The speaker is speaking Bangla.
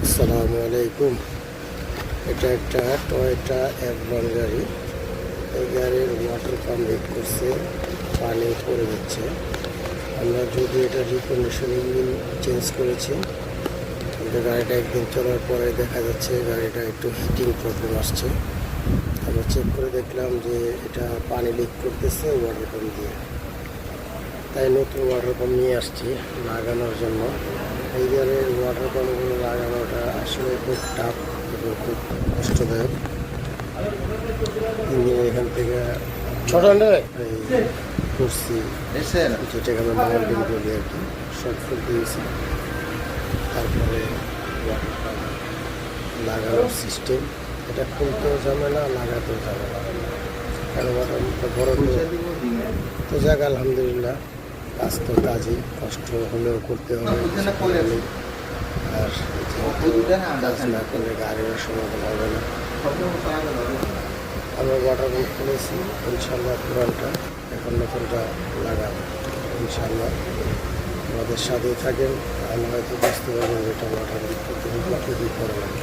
আসসালামু আলাইকুম। এটা একটা টয়োটা অ্যাভলন গাড়ি। এই গাড়ির ওয়াটার পাম্প লিক করছে, পানি পড়ে যাচ্ছে। আমরা যদি এটা রিকন্ডিশনিং চেঞ্জ করেছি, কিন্তু গাড়িটা একদিন চলার পরে দেখা যাচ্ছে গাড়িটা একটু হিটিং প্রবলেম আসছে। আমরা চেক করে দেখলাম যে এটা পানি লিক করতেছে ওয়াটার পাম্প দিয়ে। তাই নতুন ওয়াটার পাম্প নিয়ে আসছি লাগানোর জন্য। এই গাড়ির ওয়াটার পাম্পগুলো লাগানোটা আসলে খুব টাফ এবং খুব কষ্টদায়ক। ইঞ্জিন এখান থেকে এই করছি, যেটাকে আমরা মাউন্টিং বলি আর কি, শর্ট ফুট দিয়েছি। তারপরে ওয়াটার পাম্প লাগানোর সিস্টেম, এটা খুলতেও ঝামেলা, লাগাতেও ঝামেলা। কারণ ওয়াটার পাম্পটা বড় তো যাক, আলহামদুলিল্লাহ কাজ তো কাজই, কষ্ট হলেও করতে হবে। আর কাজ না করলে গাড়ির সমাধান হবে না। আমরা ওয়াটার পাম্প খুলেছি, ইনশাল্লাহ পুরানটা এখন নতুনটা লাগাবো ইনশাল্লাহ। আমাদের সাথেই থাকেন, আমি হয়তো বুঝতে পারবেন যেটা ওয়াটার পাম্প কতদিন করে লাগে।